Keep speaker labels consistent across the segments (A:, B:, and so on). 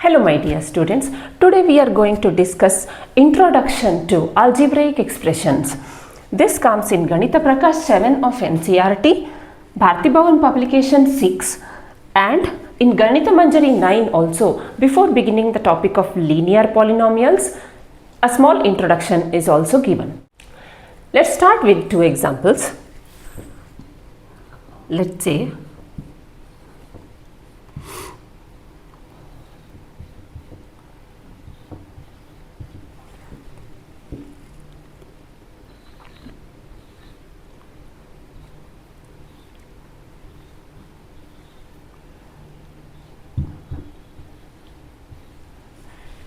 A: Hello my dear students, today we are going to discuss Introduction to Algebraic Expressions. This comes in Ganita Prakash 7 of NCERT, Bharti Bhavan publication 6 and in Ganita Manjari 9 also. Before beginning the topic of linear polynomials, a small introduction is also given. Let's start with two examples. Let's say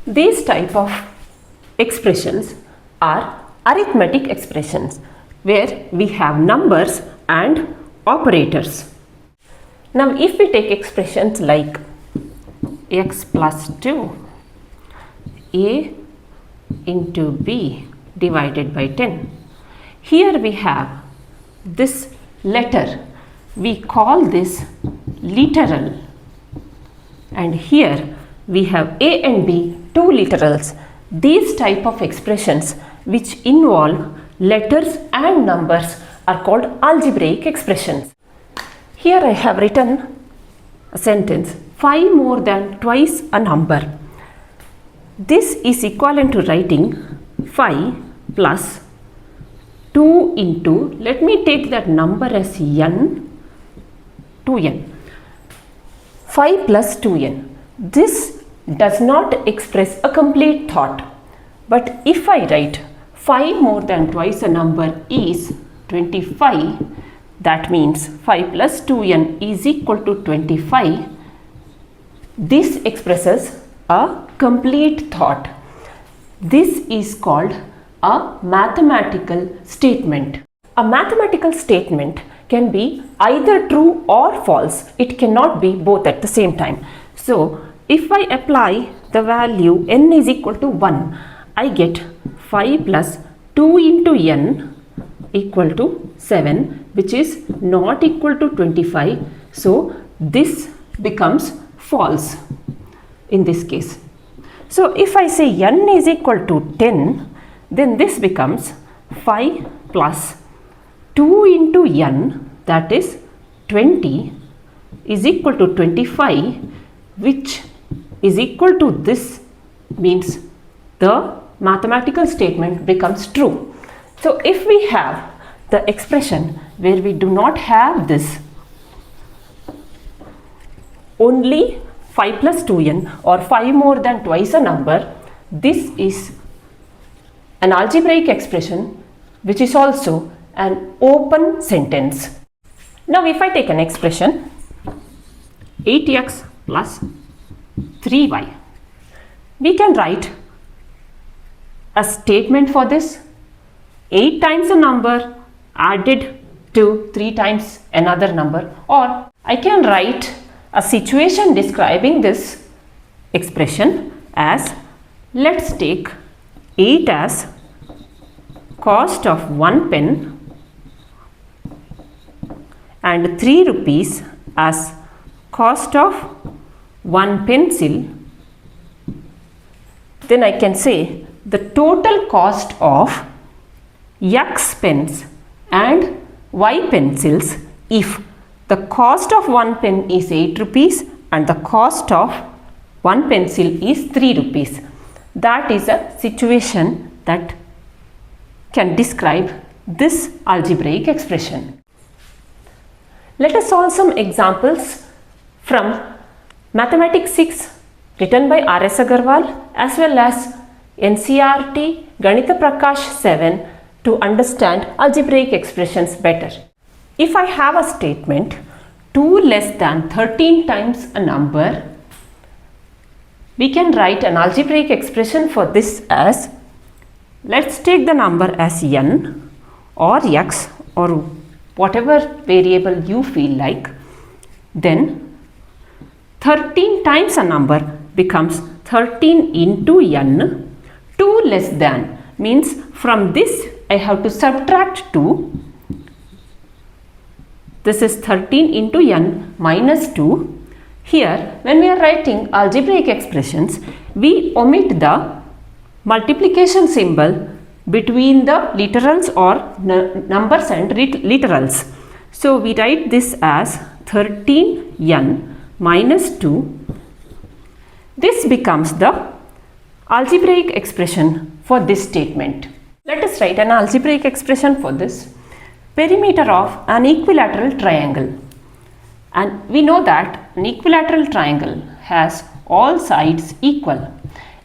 A: these type of expressions are arithmetic expressions where we have numbers and operators. Now if we take expressions like x plus 2, a into b divided by 10, here we have this letter, we call this literal, and here we have a and b, two literals. These type of expressions which involve letters and numbers are called algebraic expressions. Here I have written a sentence, 5 more than twice a number. This is equivalent to writing 5 plus 2 into, let me take that number as n, 2n. 5 plus 2n. This does not express a complete thought, but if I write 5 more than twice a number is 25, that means 5 plus 2n is equal to 25. This expresses a complete thought. This is called a mathematical statement. A mathematical statement can be either true or false. It cannot be both at the same time. So if I apply the value n is equal to 1, I get 5 plus 2 into n equal to 7, which is not equal to 25. So this becomes false in this case. So if I say n is equal to 10, then this becomes 5 plus 2 into n, that is 20, is equal to 25, which is equal to this, means the mathematical statement becomes true. So if we have the expression where we do not have this, only 5 plus 2n or 5 more than twice a number, this is an algebraic expression which is also an open sentence. Now if I take an expression 8x plus 3y, we can write a statement for this. 8 times a number added to 3 times another number, or I can write a situation describing this expression as, let's take 8 as cost of 1 pen and 3 rupees as cost of 1 pencil. Then I can say the total cost of X pens and Y pencils if the cost of 1 pen is 8 rupees and the cost of 1 pencil is 3 rupees. That is a situation that can describe this algebraic expression. Let us solve some examples from Mathematics 6 written by R.S. Agarwal as well as NCERT Ganita Prakash 7 to understand algebraic expressions better. If I have a statement 2 less than 13 times a number, we can write an algebraic expression for this as, let's take the number as n or x or whatever variable you feel like, then 13 times a number becomes 13 into n. 2 less than means from this I have to subtract 2. This is 13 into n minus 2. Here, when we are writing algebraic expressions, we omit the multiplication symbol between the literals or numbers and literals. So, we write this as 13n minus 2. This becomes the algebraic expression for this statement. Let us write an algebraic expression for this. Perimeter of an equilateral triangle. And we know that an equilateral triangle has all sides equal.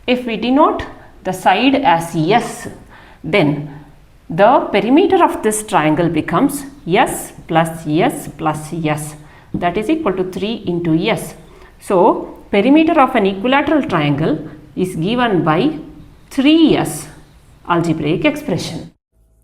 A: If we denote the side as S, then the perimeter of this triangle becomes S plus S plus S. That is equal to 3 into S. So, perimeter of an equilateral triangle is given by 3S algebraic expression.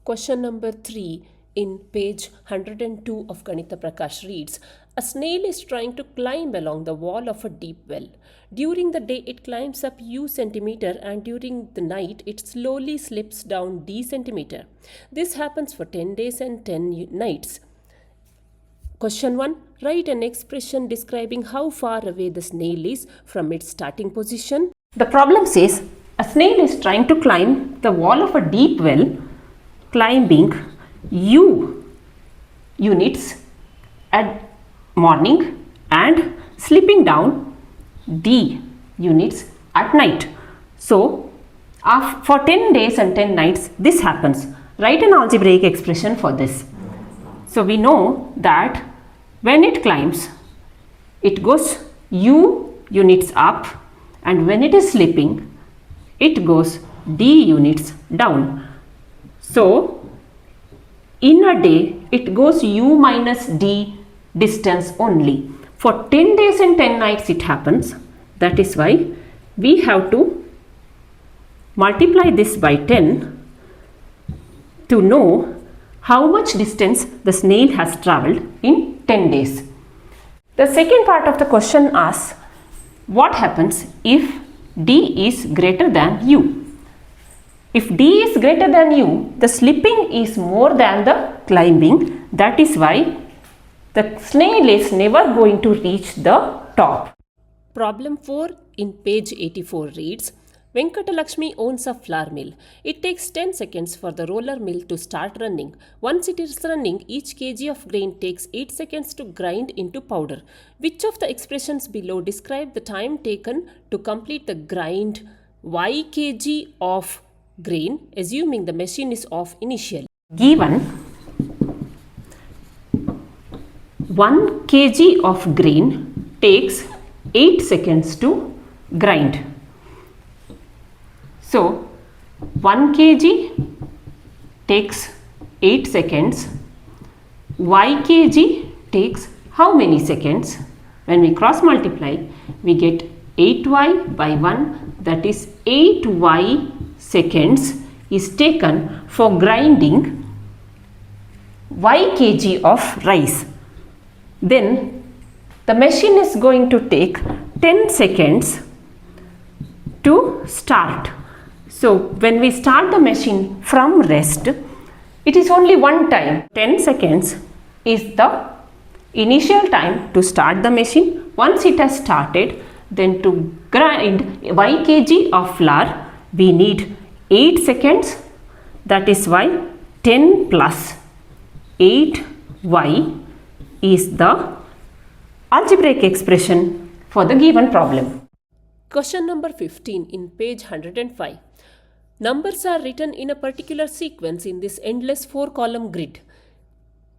B: Question number 3 in page 102 of Ganita Prakash reads, a snail is trying to climb along the wall of a deep well. During the day it climbs up U centimeter and during the night it slowly slips down D centimeter. This happens for 10 days and 10 nights. Question 1. Write an expression describing how far away the snail is from its starting position.
A: The problem says a snail is trying to climb the wall of a deep well, climbing U units at morning and slipping down D units at night. So, for 10 days and 10 nights this happens. Write an algebraic expression for this. So, we know that when it climbs, it goes U units up, and when it is slipping, it goes D units down. So, in a day, it goes U minus D distance only. For 10 days and 10 nights it happens. That is why we have to multiply this by 10 to know how much distance the snail has travelled in 10 days. The second part of the question asks, what happens if D is greater than U? If D is greater than U, the slipping is more than the climbing. That is why the snail is never going to reach the top.
B: Problem 4 in page 84 reads, Venkatalakshmi owns a flour mill. It takes 10 seconds for the roller mill to start running. Once it is running, each kg of grain takes 8 seconds to grind into powder. Which of the expressions below describe the time taken to complete the grind y kg of grain, assuming the machine is off initially?
A: Given 1 kg of grain takes 8 seconds to grind. So, 1 kg takes 8 seconds, y kg takes how many seconds? When we cross multiply, we get 8y by 1, that is 8y seconds is taken for grinding y kg of rice. Then the machine is going to take 10 seconds to start. So, when we start the machine from rest, it is only one time. 10 seconds is the initial time to start the machine. Once it has started, then to grind y kg of flour, we need 8 seconds. That is why 10 plus 8y is the algebraic expression for the given problem.
B: Question number 15 in page 105. Numbers are written in a particular sequence in this endless 4-column grid.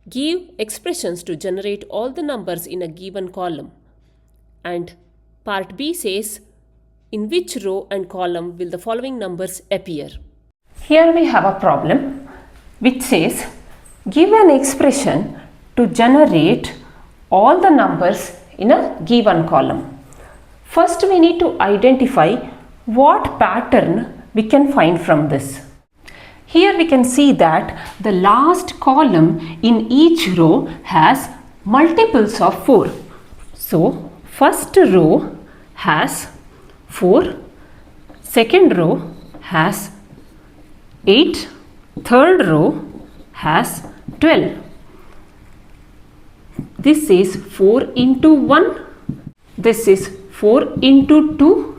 B: Give expressions to generate all the numbers in a given column. And part B says, in which row and column will the following numbers appear?
A: Here we have a problem which says, give an expression to generate all the numbers in a given column. First, we need to identify what pattern we can find from this. Here we can see that the last column in each row has multiples of 4. So, first row has 4, second row has 8, third row has 12. This is 4 into 1, This is 4 into 2.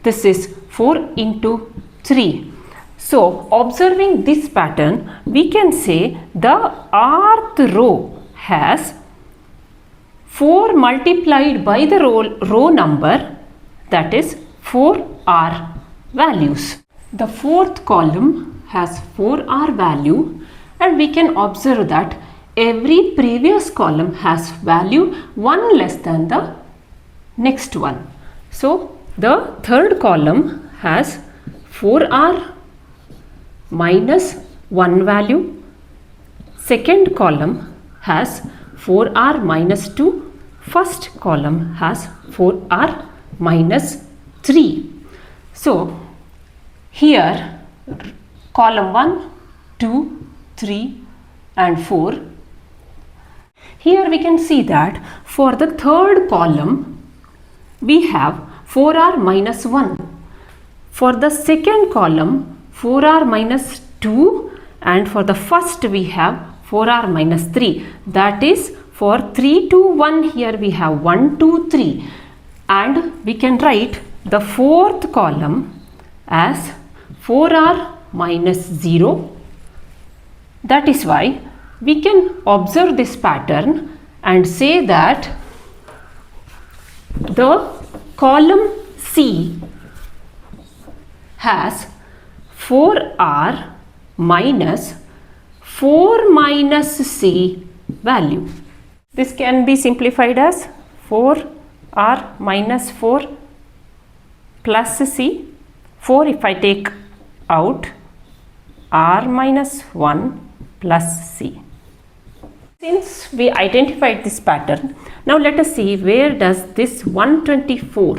A: This is 4 into 3. So, observing this pattern, we can say the rth row has 4 multiplied by the row number, that is 4r values. The fourth column has 4r value, and we can observe that every previous column has value 1 less than the next one. So, the third column has 4r minus 1 value. Second column has 4r minus 2. First column has 4r minus 3. So, here column 1, 2, 3 and 4. Here we can see that for the third column we have 4r minus 1. For the second column 4r minus 2, and for the first we have 4r minus 3. That is, for 3 to 1 here we have 1, 2, 3, and we can write the fourth column as 4r minus 0. That is why we can observe this pattern and say that the column C has 4r minus 4 minus C value. This can be simplified as 4r minus 4 plus C. 4 if I take out, r minus 1 plus C. Since we identified this pattern, now let us see where does this 124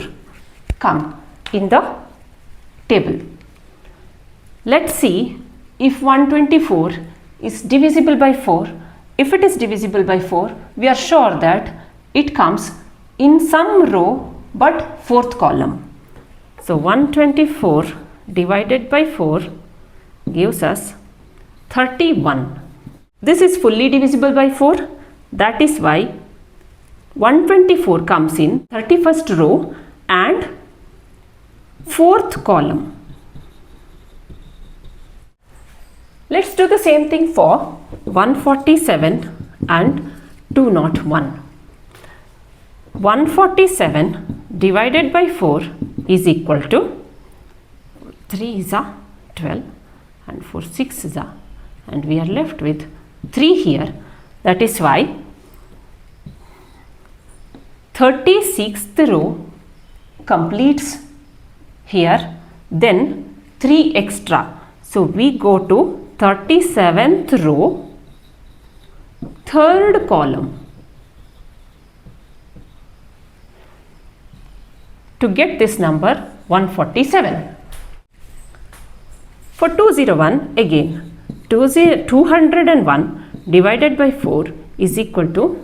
A: come in the table. Let's see if 124 is divisible by 4. If it is divisible by 4, we are sure that it comes in some row but fourth column. So 124 divided by 4 gives us 31. This is fully divisible by 4. That is why 124 comes in 31st row and fourth column. Let's do the same thing for 147 and 201. 147 divided by 4 is equal to 3 is a 12 and 4 6 is a, and we are left with 3 here. That is why 36th row completes here, then 3 extra. So we go to 37th row, third column. To get this number 147. For 201 again, 201 divided by 4 is equal to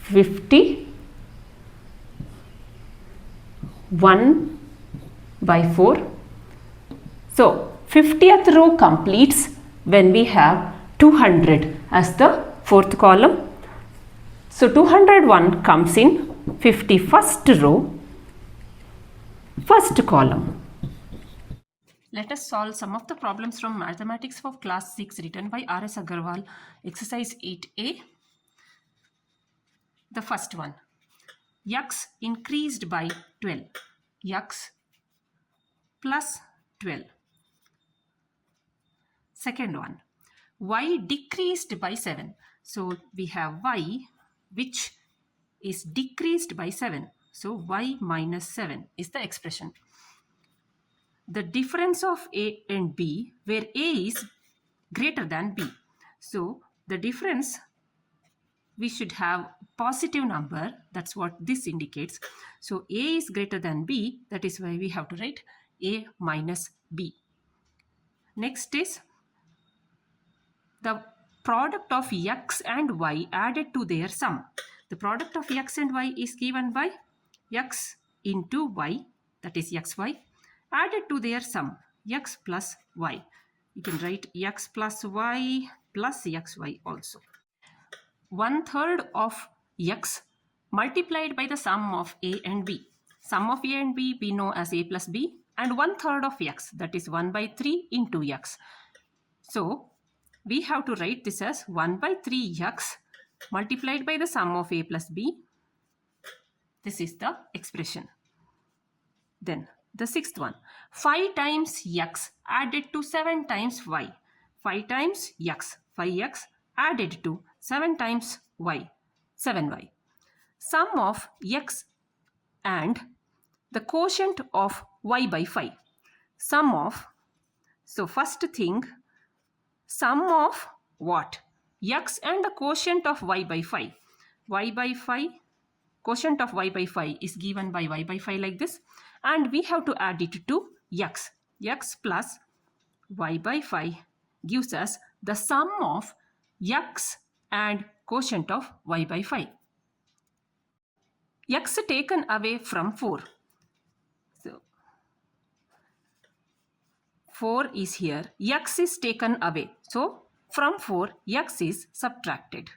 A: 51 by 4. So 50th row completes when we have 200 as the fourth column. So 201 comes in 51st row, first column. Let us solve some of the problems from Mathematics for Class 6 written by R.S. Agarwal, Exercise 8A. The first one, x increased by 12, x plus 12. Second one, y decreased by 7. So we have y which is decreased by 7. So y minus 7 is the expression. The difference of a and b, where a is greater than b. So the difference, we should have positive number. That's what this indicates. So a is greater than b. That is why we have to write a minus b. Next is the product of x and y added to their sum. The product of x and y is given by x into y, that is xy, added to their sum, x plus y. You can write x plus y plus xy also. 1/3 of x multiplied by the sum of a and b. Sum of a and b we know as a plus b, and 1/3 of x, that is 1/3 into x. So we have to write this as 1/3x multiplied by the sum of a plus b. This is the expression. Then the sixth one, 5 times x added to 7 times y. 5 times x, 5x added to 7 times y, 7y. Sum of x and the quotient of y by 5. Sum of, so first thing, sum of what? X and the quotient of y by 5. Y by 5, quotient of y by 5 is given by y by 5 like this. And we have to add it to x. X plus y by 5 gives us the sum of x and quotient of y by 5. X taken away from 4. So 4 is here. X is taken away. So from 4, x is subtracted.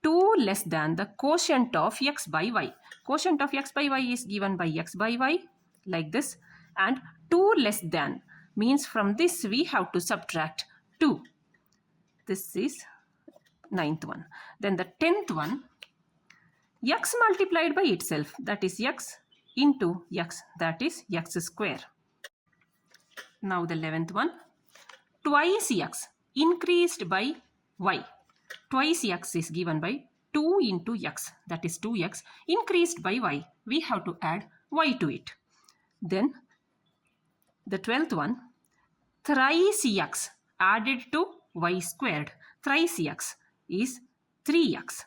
A: 2 less than the quotient of x by y. Quotient of x by y is given by x by y like this. And 2 less than means from this we have to subtract 2. This is 9th one. Then the 10th one, x multiplied by itself, that is x into x, that is x square. Now the 11th one, twice x increased by y. Twice x is given by 2 into x, that is 2x, increased by y. We have to add y to it. Then the 12th one, thrice x added to y squared. Thrice x is 3x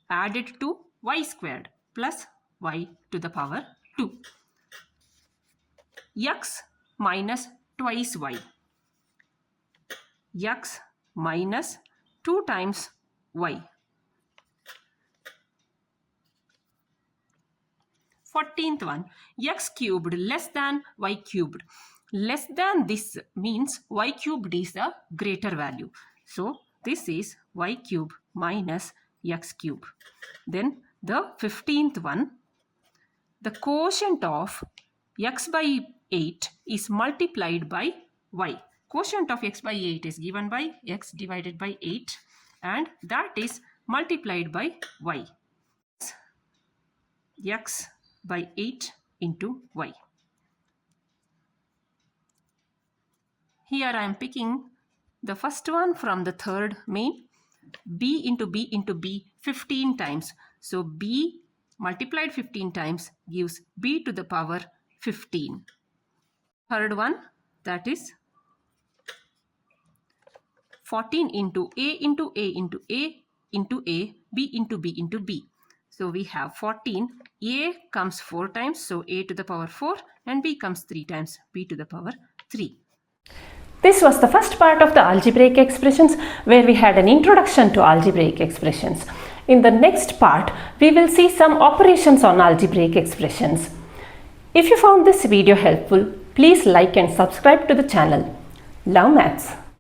A: added to y squared plus y to the power 2. X minus twice y. X minus 2 times y. 14th one, x cubed less than y cubed. Less than this means y cubed is a greater value. So this is y cube minus x cube. Then the 15th one, the quotient of x by 8 is multiplied by y. Quotient of x by 8 is given by x divided by 8, and that is multiplied by y. X by 8 into y. Here I am picking the first one from the third main, b into b into b 15 times. So b multiplied 15 times gives b to the power 15. Third one, that is 14 into a into a into a into a, b into b into b. So we have 14, a comes 4 times, so a to the power 4, and b comes 3 times, b to the power 3.
B: This was the first part of the algebraic expressions, where we had an introduction to algebraic expressions. In the next part, we will see some operations on algebraic expressions. If you found this video helpful, please like and subscribe to the channel. Love Maths.